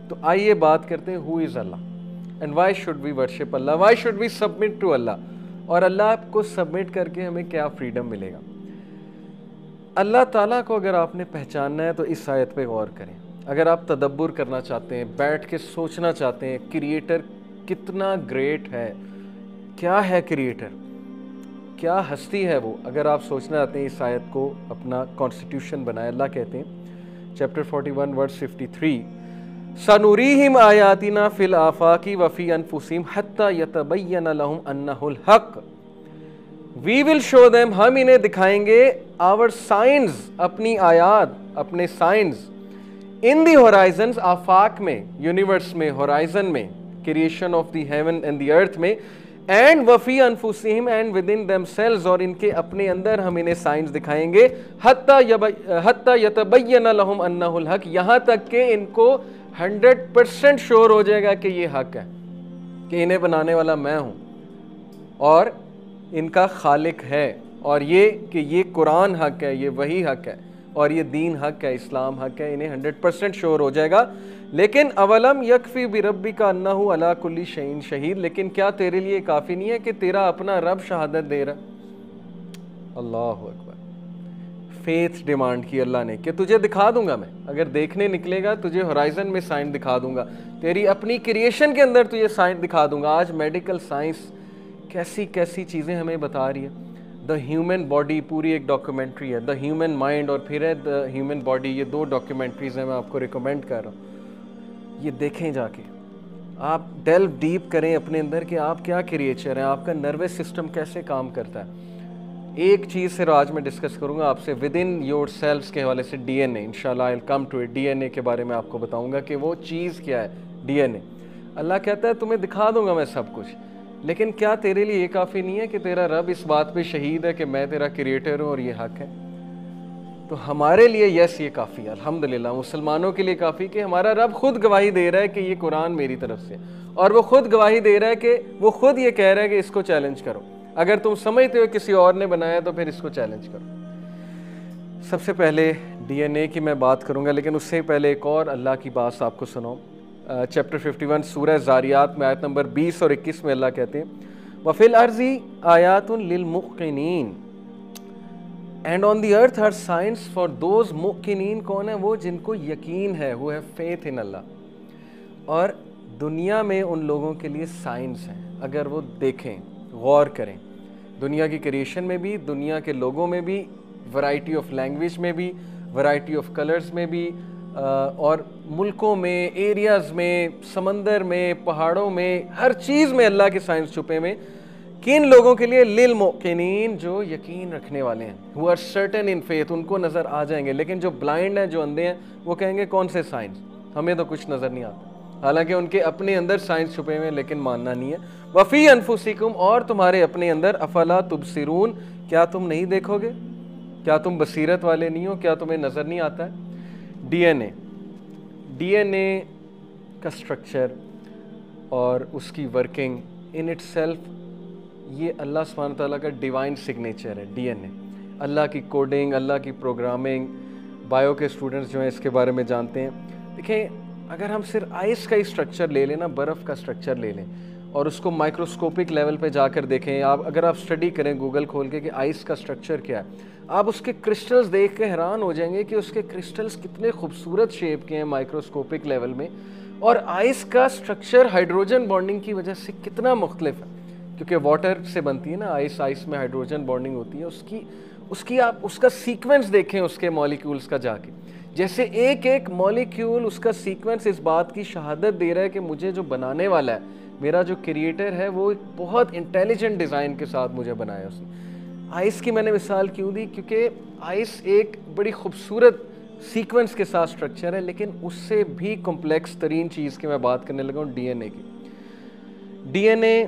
تو آئیے بات کرتے ہیں who is Allah and why should we worship Allah, why should we submit to Allah, اور اللہ کو سبمٹ کر کے ہمیں کیا فریڈم ملے گا. اللہ تعالیٰ کو اگر آپ نے پہچاننا ہے تو اس آیت پہ غور کریں. اگر آپ تدبر کرنا چاہتے ہیں, بیٹھ کے سوچنا چاہتے ہیں کریٹر کتنا گریٹ ہے, کیا ہے کریٹر, کیا ہستی ہے وہ, اگر آپ سوچنا چاہتے ہیں اس آیت کو اپنا کانسٹیٹیوشن بنائے. اللہ کہتے ہیں چیپٹر 41 ورس 53, سَنُرِيهِمْ آيَاتِنَا فِي الْآفَاقِ وَفِي أَنفُسِهِمْ حَتَّى يَتَبَيَّنَ لَهُمْ أَنَّهُ الْحَقُّ. We will show them, ہم انہیں دکھائیں گے our signs, اپنی آیات, اپنے signs in the horizons, آفاق میں, یونیورس میں, horizon میں, creation of the heaven and the earth میں, and وفی انفسہم, and within themselves, اور ان کے اپنے اندر ہم انہیں سائنس دکھائیں گے, حتی یتبین لہم انہ الحق, یہاں تک کہ ان کو 100% شور ہو جائے گا کہ یہ حق ہے, کہ انہیں بنانے والا میں ہوں اور ان کا خالق ہے, اور یہ کہ یہ قرآن حق ہے, یہ وحی حق ہے, اور یہ دین حق ہے, اسلام حق ہے, انہیں 100% شور ہو جائے گا. لیکن اولم یکفی بربک انہ علی کل شیء شہید, لیکن کیا تیرے لیے کافی نہیں ہے کہ تیرا اپنا رب شہادت دے رہا. اللہ اکبر. فیتھ ڈیمانڈ کی اللہ نے کہ تجھے دکھا دوں گا میں, اگر دیکھنے نکلے گا تجھے ہورائزن میں سائن دکھا دوں گا, تیری اپنی کریشن کے اندر تجھے سائن دکھا دوں گا. آج میڈیکل سائنس کیسی کیسی چیزیں ہمیں بتا رہی ہے. دا ہیومن باڈی پوری ایک ڈاکیومنٹری ہے, دا ہیومن مائنڈ اور پھر ہے دا ہیومن باڈی, یہ 2 ڈاکیومنٹریز ہیں, میں آپ کو ریکمینڈ کر رہا ہوں, یہ دیکھیں جا کے, آپ ڈیلو ڈیپ کریں اپنے اندر کہ آپ کیا کریچر ہیں, آپ کا نروس سسٹم کیسے کام کرتا ہے. ایک چیز صرف آج میں ڈسکس کروں گا آپ سے ود ان یور سیلفس کے حوالے سے, ڈی این اے, انشاءاللہ I will come to it. D N A کے بارے میں آپ کو بتاؤں گا کہ وہ چیز کیا ہے. ڈی این اے, اللہ کہتا ہے تمہیں دکھا دوں گا میں سب کچھ, لیکن کیا تیرے لیے یہ کافی نہیں ہے کہ تیرا رب اس بات پہ شہید ہے کہ میں تیرا کریٹر ہوں اور یہ حق ہے. تو ہمارے لیے یس یہ کافی ہے, الحمدللہ مسلمانوں کے لیے کافی کہ ہمارا رب خود گواہی دے رہا ہے کہ یہ قرآن میری طرف سے, اور وہ خود گواہی دے رہا ہے کہ وہ خود یہ کہہ رہا ہے کہ اس کو چیلنج کرو. اگر تم سمجھتے ہو کسی اور نے بنایا تو پھر اس کو چیلنج کرو. سب سے پہلے ڈی این اے کی میں بات کروں گا, لیکن اس سے پہلے ایک اور اللہ کی بات آپ کو سناؤں. چیپٹر 51 سورہ زاریات میں آیت نمبر 20 اور 21 میں اللہ کہتے ہیں وَفِي الْأَرْضِ آیَاتٌ لِلْمُوقِنِينَ, and on the earth are signs for those موقنین. کون ہیں وہ؟ جن کو یقین ہے, who have faith in Allah. اور دنیا میں ان لوگوں کے لیے سائنس ہیں, اگر وہ دیکھیں, غور کریں, دنیا کی کریشن میں بھی, دنیا کے لوگوں میں بھی, ورائٹی آف لینگویج میں بھی, ورائٹی آف کلرز میں بھی, اور ملکوں میں, ایریاز میں, سمندر میں, پہاڑوں میں, ہر چیز میں اللہ کے سائنس چھپے میں. کن لوگوں کے لیے؟ للموقنین, جو یقین رکھنے والے ہیں, who are certain in faith, ان کو نظر آ جائیں گے. لیکن جو بلائنڈ ہیں, جو اندھے ہیں, وہ کہیں گے کون سے سائنس, ہمیں تو کچھ نظر نہیں آتا, حالانکہ ان کے اپنے اندر سائنس چھپے ہوئے ہیں لیکن ماننا نہیں ہے. وفی انفسکم, اور تمہارے اپنے اندر, افلا تبصرون, کیا تم نہیں دیکھو گے, کیا تم بصیرت والے نہیں ہو, کیا تمہیں نظر نہیں آتا ہے. D N a, D N A کا سٹرکچر اور اس کی ورکنگ ان اٹ سیلف, یہ اللہ سبحانہ تعالیٰ کا ڈیوائن سگنیچر ہے. ڈی این اے, اللہ کی کوڈنگ, اللہ کی پروگرامنگ, بایو کے اسٹوڈنٹس جو ہیں اس کے بارے میں جانتے ہیں. دیکھیں, اگر ہم صرف آئس کا ہی اسٹرکچر لے لیں نا, برف کا اسٹرکچر لے لیں, اور اس کو مائکروسکوپک لیول پہ جا کر دیکھیں, اگر آپ اسٹڈی کریں گوگل کھول کے کہ آئس کا اسٹرکچر کیا ہے, آپ اس کے کرسٹلز دیکھ کے حیران ہو جائیں گے کہ اس کے کرسٹلز کتنے خوبصورت شیپ کے ہیں مائکروسکوپک لیول میں, اور آئس کا اسٹرکچر ہائیڈروجن بانڈنگ کی وجہ سے کتنا مختلف ہے, کیونکہ واٹر سے بنتی ہے نا آئس, آئس میں ہائیڈروجن بانڈنگ ہوتی ہے. اس کی آپ اس کا سیکوینس دیکھیں اس کے مالیکیولز کا جا کے, جیسے ایک ایک مالیکیول اس کا سیکوینس اس بات کی شہادت دے رہا ہے کہ مجھے جو بنانے والا ہے, میرا جو کریٹر ہے, وہ ایک بہت انٹیلیجنٹ ڈیزائن کے ساتھ مجھے بنایا اس نے. آئس کی میں نے مثال کیوں دی, کیونکہ آئس ایک بڑی خوبصورت سیکوینس کے ساتھ اسٹرکچر ہے, لیکن اس سے بھی کمپلیکس ترین چیز کی میں بات کرنے لگا ہوں, ڈی این اے کی. ڈی این اے,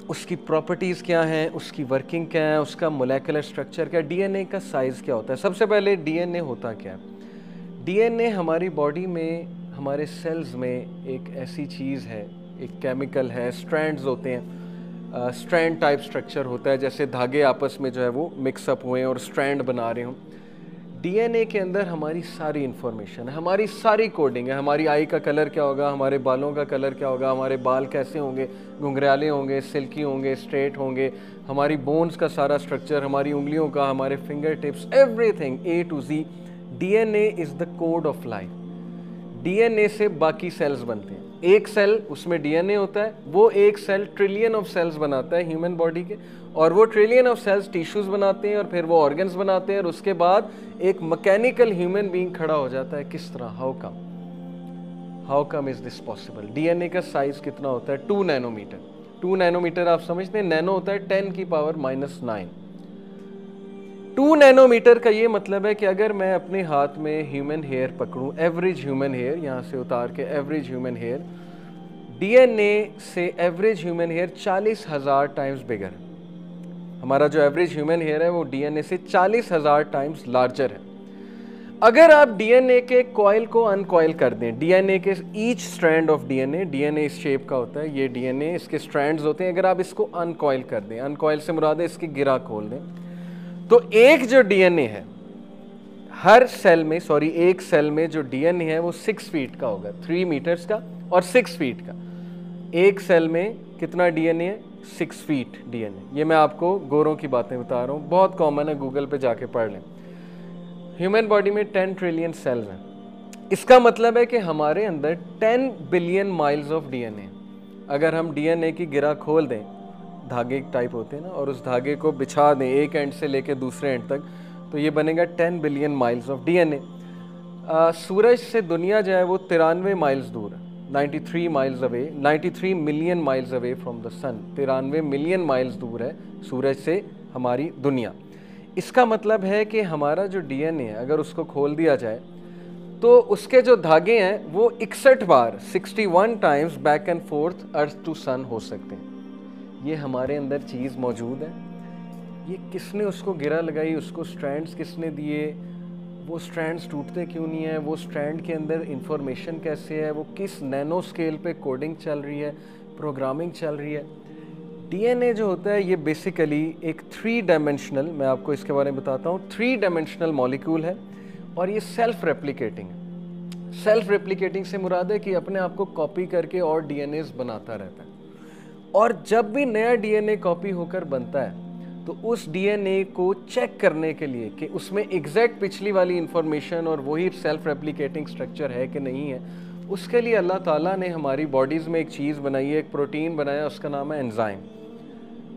اس کی پراپرٹیز کیا ہیں, اس کی ورکنگ کیا ہے, اس کا مولیکولر اسٹرکچر کیا ہے, ڈی این اے کا سائز کیا ہوتا ہے. سب سے پہلے ڈی این اے ہوتا کیا ہے؟ ڈی این اے ہماری باڈی میں, ہمارے سیلز میں ایک ایسی چیز ہے, ایک کیمیکل ہے, اسٹرینڈز ہوتے ہیں, اسٹرینڈ ٹائپ اسٹرکچر ہوتا ہے, جیسے دھاگے آپس میں جو ہے وہ مکس اپ ہوئے ہیں اور اسٹرینڈ بنا رہے ہوں. ڈی این اے کے اندر ہماری ساری انفارمیشن ہے, ہماری ساری کوڈنگ ہے. ہماری آئی کا کلر کیا ہوگا, ہمارے بالوں کا کلر کیا ہوگا, ہمارے بال کیسے ہوں گے, گھنگریالے ہوں گے, سلکی ہوں گے, اسٹریٹ ہوں گے, ہماری بونز کا سارا اسٹرکچر, ہماری انگلیوں کا, ہمارے finger tips, everything A to Z. D N A is the code of life. D N A سے باقی سیلز بنتے ہیں. ایک سیل اس میں ڈی این اے ہوتا ہے, وہ ایک سیل ٹریلین آف سیلز بناتا ہے ہیومن باڈی کے, اور وہ ٹریلین آف سیلز ٹیشوز بناتے ہیں, اور پھر وہ آرگنز بناتے ہیں, اور اس کے بعد ایک مکینیکل ہیومن بینگ کھڑا ہو جاتا ہے. کس طرح؟ How come is this possible? D N A کا سائز کتنا ہوتا ہے؟ 2 نینو میٹر. 2 نینو میٹر آپ سمجھتے ہیں, نینو ہوتا ہے 10⁻⁹. 2 نینو میٹر کا یہ مطلب ہے کہ اگر میں اپنے ہاتھ میں ہیومن ہیئر پکڑوں, ایوریج ہیومن ہیئر, یہاں سے اتار کے average human hair, D N A سے average human hair 40,000 times bigger. ہمارا جو ایوریج ہیومن ہیئر ہے وہ ڈی این اے سے 40,000 ٹائمز لارجر ہے. اگر آپ ڈی این اے کے کوائل کو ان کوائل کر دیں, ڈی این اے کے H strand of D N A اس شیپ کا ہوتا ہے, یہ ڈی این اے, اس کے اسٹرینڈز ہوتے ہیں, اگر آپ اس کو ان کوائل کر دیں, ان کوائل سے مراد ہے اس کی گرہ کھول دیں, تو ایک جو ڈی این اے ہے ہر سیل میں, ایک سیل میں جو ڈی این اے ہے وہ 6 فیٹ کا ہوگا, 3 میٹرز کا اور 6 فیٹ کا. ایک سیل میں کتنا ڈی این اے ہے؟ 6 فیٹ ڈی این اے. یہ میں آپ کو گوروں کی باتیں بتا رہا ہوں, بہت کامن ہے, گوگل پہ جا کے پڑھ لیں. ہیومن باڈی میں 10 ٹریلین سیلز ہیں. اس کا مطلب ہے کہ ہمارے اندر 10 billion miles of D N A. اگر ہم ڈی این اے کی گرہ کھول دیں, دھاگے ٹائپ ہوتے ہیں نا, اور اس دھاگے کو بچھا دیں ایک اینڈ سے لے کے دوسرے اینڈ تک, تو یہ بنے گا 10 billion miles of D N A. سورج سے دنیا جو ہے وہ 93 مائلز دور ہے, 93 miles away, 93 million miles away from the sun. 93 million miles دور ہے سورج سے ہماری دنیا. اس کا مطلب ہے کہ ہمارا جو ڈی این اے ہے اگر اس کو کھول دیا جائے تو اس کے جو دھاگے ہیں وہ 61 بار 61 times back and forth earth to sun ہو سکتے ہیں. یہ ہمارے اندر چیز موجود ہے. یہ کس نے اس کو گرہ لگائی, اس کو سٹرینڈز کس نے دیے, وہ سٹرینڈز ٹوٹتے کیوں نہیں ہیں, وہ سٹرینڈ کے اندر انفارمیشن کیسے ہے, وہ کس نینو سکیل پہ کوڈنگ چل رہی ہے, پروگرامنگ چل رہی ہے. ڈی این اے جو ہوتا ہے یہ بیسیکلی ایک 3 ڈائمینشنل, میں آپ کو اس کے بارے میں بتاتا ہوں, 3 ڈائمینشنل مالیکول ہے, اور یہ سیلف ریپلیکیٹنگ ہے. سیلف ریپلیکیٹنگ سے مراد ہے کہ اپنے آپ کو کاپی کر کے اور ڈی این ایز بناتا رہتا ہے, اور جب بھی نیا ڈی این اے کاپی ہو کر بنتا ہے تو اس ڈی این اے کو چیک کرنے کے لیے کہ اس میں ایگزیکٹ پچھلی والی انفارمیشن اور وہی سیلف ریپلیکیٹنگ اسٹرکچر ہے کہ نہیں ہے, اس کے لیے اللہ تعالیٰ نے ہماری باڈیز میں ایک چیز بنائی ہے, ایک پروٹین بنایا, اس کا نام ہے انزائم.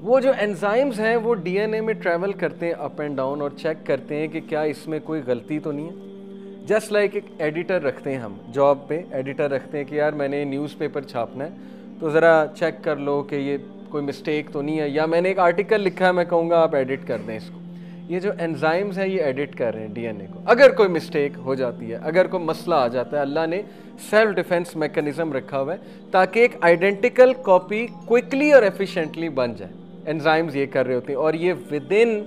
وہ جو انزائمز ہیں وہ ڈی این اے میں ٹریول کرتے ہیں اپ اینڈ ڈاؤن, اور چیک کرتے ہیں کہ کیا اس میں کوئی غلطی تو نہیں ہے. جسٹ لائک ایک ایڈیٹر رکھتے ہیں ہم جاب پہ, ایڈیٹر رکھتے ہیں کہ یار میں نے نیوز پیپر چھاپنا ہے تو ذرا چیک کر لو کہ یہ کوئی مسٹیک تو نہیں ہے, یا میں نے ایک آرٹیکل لکھا ہے, میں کہوں گا آپ ایڈٹ کر دیں اس کو. یہ جو انزائمز ہیں یہ ایڈٹ کر رہے ہیں ڈی این اے کو. اگر کوئی مسٹیک ہو جاتی ہے, اگر کوئی مسئلہ آ جاتا ہے, اللہ نے سیلف ڈیفینس میکانزم رکھا ہوا ہے تاکہ ایک آئیڈینٹیکل کاپی کوئکلی اور ایفیشینٹلی بن جائے. انزائمز یہ کر رہے ہوتے ہیں, اور یہ ود ان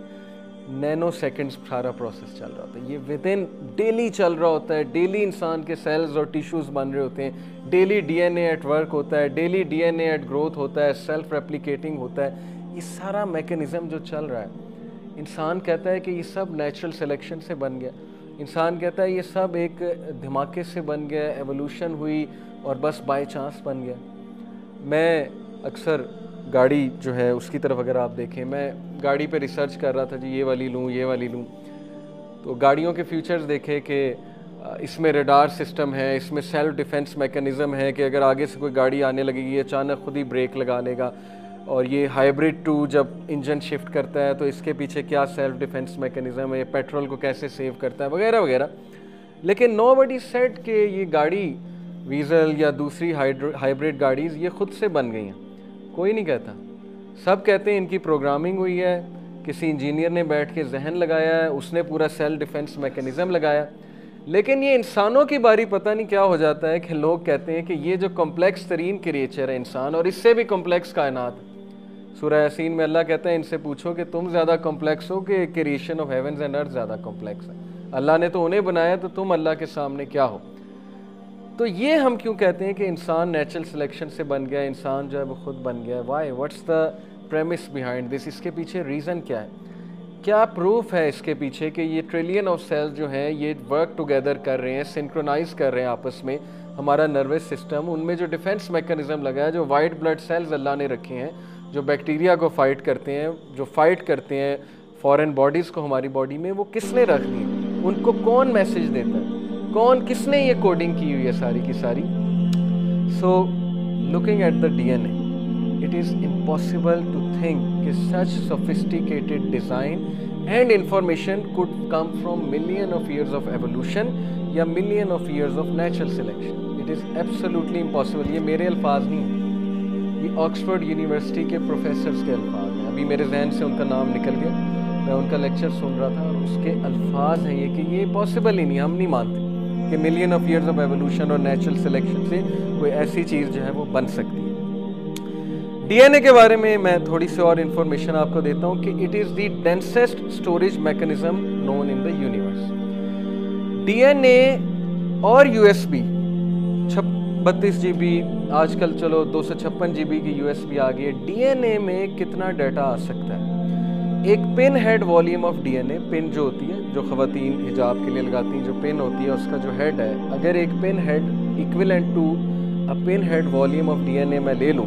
نینو سیکنڈز سارا پروسیس چل رہا ہوتا ہے. یہ ود ان ڈیلی چل رہا ہوتا ہے, ڈیلی انسان کے سیلز اور ٹیشوز بن رہے ہوتے ہیں, daily D N A at work ہوتا ہے, daily D N A at growth ہوتا ہے, سیلف ریپلیکیٹنگ ہوتا ہے. یہ سارا میکانزم جو چل رہا ہے, انسان کہتا ہے کہ یہ سب نیچرل سلیکشن سے بن گیا. انسان کہتا ہے یہ سب ایک دھماکے سے بن گیا, ایوولوشن ہوئی اور بس بائی چانس بن گیا. میں اکثر گاڑی جو ہے اس کی طرف اگر آپ دیکھیں, میں گاڑی پہ ریسرچ کر رہا تھا جی, یہ والی لوں یہ والی لوں, تو گاڑیوں کے فیچرز دیکھے کہ اس میں ریڈار سسٹم ہے, اس میں سیلف ڈیفینس میکانزم ہے کہ اگر آگے سے کوئی گاڑی آنے لگے گی اچانک خود ہی بریک لگا لے گا, اور یہ ہائبرڈ 2 جب انجن شفٹ کرتا ہے تو اس کے پیچھے کیا سیلف ڈیفینس میکانزم ہے, پیٹرول کو کیسے سیو کرتا ہے, وغیرہ وغیرہ. لیکن نو بڈی سیڈ کہ یہ گاڑی ویزل یا دوسری ہائبرڈ گاڑیز یہ خود سے بن گئی ہیں. کوئی نہیں کہتا. سب کہتے ہیں ان کی پروگرامنگ ہوئی ہے, کسی انجینئر نے بیٹھ کے ذہن لگایا ہے, اس نے پورا سیلف ڈیفینس میکانزم لگایا. لیکن یہ انسانوں کی باری پتہ نہیں کیا ہو جاتا ہے کہ لوگ کہتے ہیں کہ یہ جو کمپلیکس ترین کریچر ہے انسان, اور اس سے بھی کمپلیکس کائنات. سورہ یاسین میں اللہ کہتا ہے ان سے پوچھو کہ تم زیادہ کمپلیکس ہو کہ کریشن آف ہیونز اینڈ ارتھ زیادہ کمپلیکس ہے. اللہ نے تو انہیں بنایا, تو تم اللہ کے سامنے کیا ہو. تو یہ ہم کیوں کہتے ہیں کہ انسان نیچرل سلیکشن سے بن گیا, انسان جو ہے وہ خود بن گیا. Why, what's the premise behind this, اس کے پیچھے ریزن کیا ہے کیا پروف ہے اس کے پیچھے کہ یہ ٹریلین آف سیلز جو ہیں یہ ورک ٹوگیدر کر رہے ہیں, سنکرونائز کر رہے ہیں آپس میں ہمارا نروس سسٹم, ان میں جو ڈیفنس میکنزم لگا ہے, جو وائٹ بلڈ سیلز اللہ نے رکھے ہیں جو بیکٹیریا کو فائٹ کرتے ہیں, جو فائٹ کرتے ہیں فارن باڈیز کو ہماری باڈی میں, وہ کس نے رکھ دی, ان کو کون میسج دیتا ہے, کون کس نے یہ کوڈنگ کی ہوئی ہے ساری کی ساری. So looking at the D N A, it is impossible to think that such sophisticated design and information could come from million of years of evolution یا million of years of natural selection. It is absolutely impossible. یہ میرے الفاظ نہیں ہیں, یہ Oxford university کے professors کے الفاظ ہیں. ابھی میرے ذہن سے ان کا نام نکل گیا, میں ان کا لیکچر سن رہا تھا اور اس کے الفاظ ہیں یہ کہ یہ پاسبل ہی نہیں, ہم نہیں مانتے کہ million of years of evolution اور natural selection سے کوئی ایسی چیز جو ہے وہ بن سکتی ہے. ڈی این اے کے بارے میں میں تھوڑی سی اور انفارمیشن آپ کو دیتا ہوں کہ it is the densest storage mechanism known in the universe. D N A اور U S B 32 G B, آج کل چلو 256 جی بی کی یو ایس بی آ گئی ہے. ڈی این اے میں کتنا ڈیٹا آ سکتا ہے؟ ایک pin head volume of D N A, pin جو ہوتی ہے جو خواتین حجاب کے لیے لگاتی ہیں, جو پن ہوتی ہے اس کا جو ہیڈ ہے, اگر ایک pin head equivalent to a pin head volume of D N A میں لے لوں,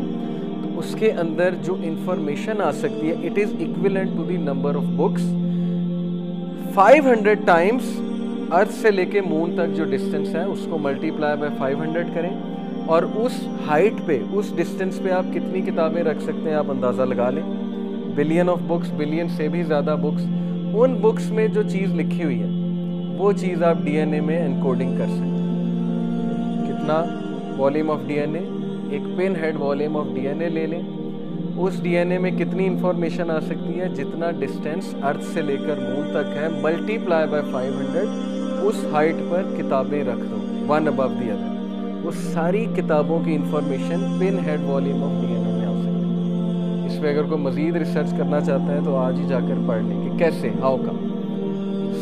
اس کے اندر جو انفارمیشن آ سکتی ہے it is equivalent to the number of books 500 times. Earth سے لے کے مون تک جو ڈسٹینس ہے اس کو ملٹیپلائی بائی 500 کریں, اور اس ہائٹ پہ, اس ڈسٹینس پہ آپ کتنی کتابیں رکھ سکتے ہیں آپ اندازہ لگا لیں. بلین آف بکس, بلین سے بھی زیادہ بکس. ان بکس میں جو چیز لکھی ہوئی ہے وہ چیز آپ ڈی این اے میں انکوڈنگ کر سکتے ہیں. کتنا volume of D N A, ایک pin head volume of D N A لے لیں, اس ڈی این اے میں کتنی انفارمیشن آ سکتی ہے, جتنا ڈسٹینس ارتھ سے لے کر مون تک ہے, ملٹیپلائی بائی 500, اس ہائٹ پر کتابیں رکھ دو ون ابو دی ادر. وہ ساری کتابوں کی information pin head volume of D N A میں آ سکتی ہے. اس پہ اگر کوئی مزید ریسرچ کرنا چاہتا ہے تو آج ہی جا کر پڑھ لیں کہ کیسے, ہاؤ کا.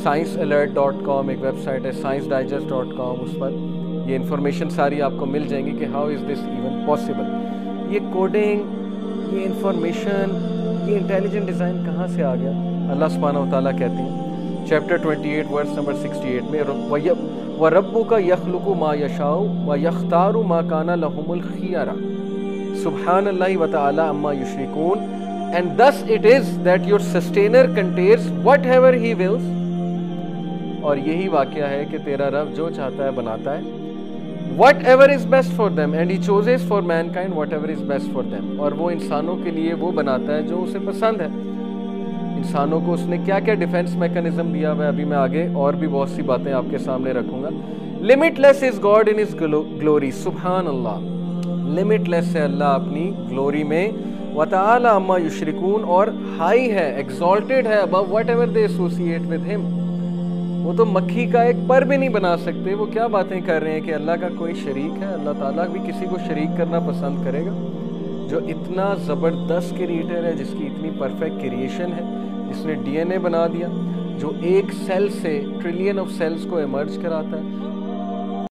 sciencealert.com ایک ویب سائٹ ہے, sciencedigest.com, اس پر یہ انفارمیشن ساری آپ کو مل جائیں گی کہ how is this even possible. یہ کوڈنگ, یہ انفارمیشن, یہ انٹیلیجنٹ ڈیزائن کہاں سے آ گیا؟ اللہ سبحانہ و تعالیٰ کہتے ہیں چیپٹر 28 ورس نمبر 68 میں, وَرَبُّكَ يَخْلُقُ مَا يَشَاءُ وَيَخْتَارُ مَا كَانَ لَهُمُ الْخِيَرَةُ سُبْحَانَ اللَّهِ وَتَعَالَى عَمَّا يُشْرِكُونَ. And thus it is that your sustainer contains whatever he wills. اور یہی واقعہ ہے کہ تیرا رب جو چاہتا ہے بناتا ہے. Whatever is best for them, and he chooses for mankind whatever is best for them. اور وہ انسانوں کے لیے وہ بناتا ہے جو اسے پسند ہے. انسانوں کو اس نے کیا کیا ڈیفنس میکنزم دیا ہوا ہے, ابھی میں آگے اور بھی بہت سی باتیں آپ کے سامنے رکھوں گا. Limitless is God in his glory. سبحان اللہ, limitless ہے اللہ اپنی گلوری میں. وَتَعَالَى عَمَّا يُشْرِكُونَ, اور ہائی ہے, exalted ہے above whatever they associate with him. وہ تو مکھی کا ایک پر بھی نہیں بنا سکتے. وہ کیا باتیں کر رہے ہیں کہ اللہ کا کوئی شریک ہے؟ اللہ تعالیٰ بھی کسی کو شریک کرنا پسند کرے گا؟ جو اتنا زبردست کریٹر ہے, جس کی اتنی پرفیکٹ کریشن ہے, جس نے ڈی این اے بنا دیا, جو ایک سیل سے ٹریلین آف سیلز کو ایمرج کراتا ہے,